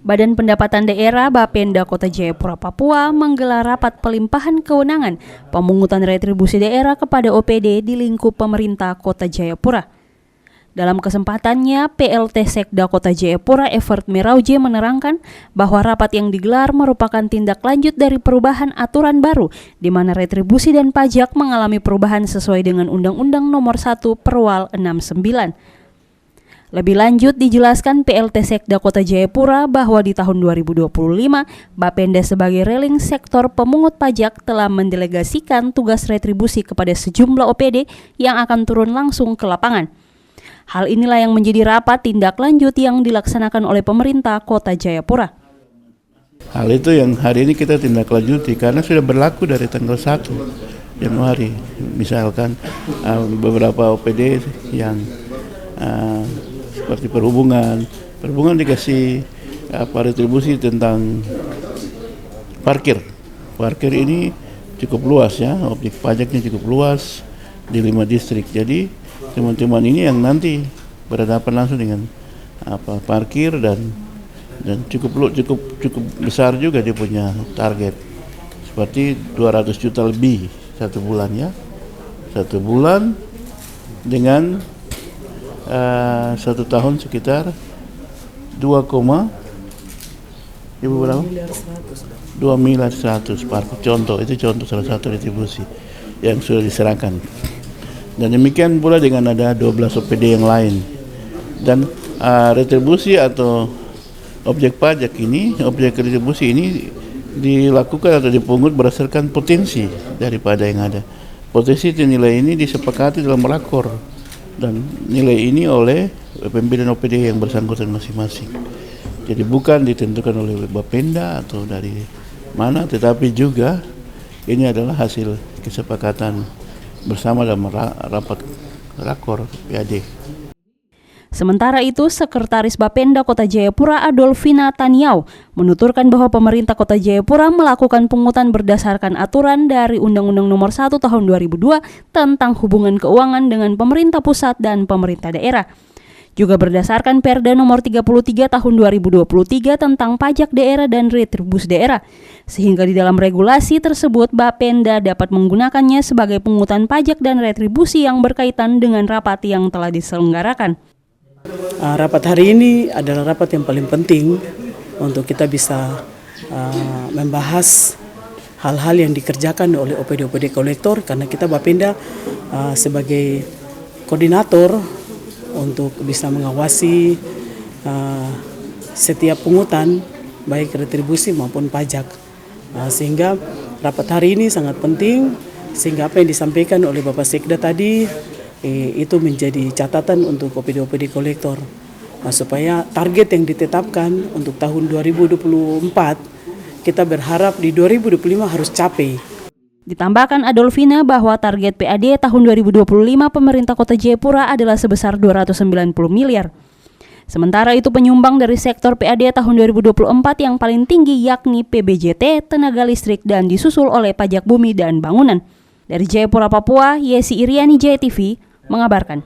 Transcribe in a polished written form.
Badan Pendapatan Daerah Bapenda Kota Jayapura Papua menggelar rapat pelimpahan kewenangan pemungutan retribusi daerah kepada OPD di lingkup pemerintah Kota Jayapura. Dalam kesempatannya, PLT Sekda Kota Jayapura Evert Merauje menerangkan bahwa rapat yang digelar merupakan tindak lanjut dari perubahan aturan baru di mana retribusi dan pajak mengalami perubahan sesuai dengan Undang-Undang Nomor 1 Perwal 69. Lebih lanjut dijelaskan PLT Sekda Kota Jayapura bahwa di tahun 2025, Bapenda sebagai reling sektor pemungut pajak telah mendelegasikan tugas retribusi kepada sejumlah OPD yang akan turun langsung ke lapangan. Hal inilah yang menjadi rapat tindak lanjut yang dilaksanakan oleh pemerintah Kota Jayapura. Hal itu yang hari ini kita tindak lanjuti karena sudah berlaku dari tanggal 1 Januari. Misalkan beberapa OPD yang seperti perhubungan dikasih retribusi tentang parkir. Parkir ini cukup luas ya, objek pajaknya cukup luas di 5 distrik. Jadi teman-teman ini yang nanti berhadapan langsung dengan parkir dan cukup besar juga dia punya target. Seperti 200 juta lebih satu bulan ya. Satu bulan dengan 1 tahun sekitar 2 miliar 100 parkir. Itu contoh salah satu retribusi yang sudah diserahkan. Dan demikian pula dengan ada 12 OPD yang lain. Dan retribusi atau objek pajak ini, objek retribusi ini dilakukan atau dipungut berdasarkan potensi daripada yang ada. Potensi dan nilai ini disepakati dalam rakor dan nilai ini oleh pimpinan OPD yang bersangkutan masing-masing. Jadi bukan ditentukan oleh Bapenda atau dari mana, tetapi juga ini adalah hasil kesepakatan bersama dalam rapat rakor PAD. Sementara itu, Sekretaris Bapenda Kota Jayapura Adolfina Taniau menuturkan bahwa pemerintah Kota Jayapura melakukan pungutan berdasarkan aturan dari Undang-Undang Nomor 1 Tahun 2002 tentang hubungan keuangan dengan pemerintah pusat dan pemerintah daerah. Juga berdasarkan Perda Nomor 33 Tahun 2023 tentang pajak daerah dan retribusi daerah. Sehingga di dalam regulasi tersebut Bapenda dapat menggunakannya sebagai pungutan pajak dan retribusi yang berkaitan dengan rapat yang telah diselenggarakan. Rapat hari ini adalah rapat yang paling penting untuk kita bisa membahas hal-hal yang dikerjakan oleh OPD-OPD kolektor, karena kita Bapenda sebagai koordinator untuk bisa mengawasi setiap pungutan baik retribusi maupun pajak. Sehingga rapat hari ini sangat penting, sehingga apa yang disampaikan oleh Bapak Sekda tadi itu menjadi catatan untuk OPD-OPD kolektor, supaya target yang ditetapkan untuk tahun 2024 kita berharap di 2025 harus capai. Ditambahkan Adolfina bahwa target PAD tahun 2025 pemerintah Kota Jayapura adalah sebesar 290 miliar. Sementara itu penyumbang dari sektor PAD tahun 2024 yang paling tinggi yakni PBJT, tenaga listrik, dan disusul oleh pajak bumi dan bangunan. Dari Jayapura, Papua, Yesi Iriani, JTV mengabarkan.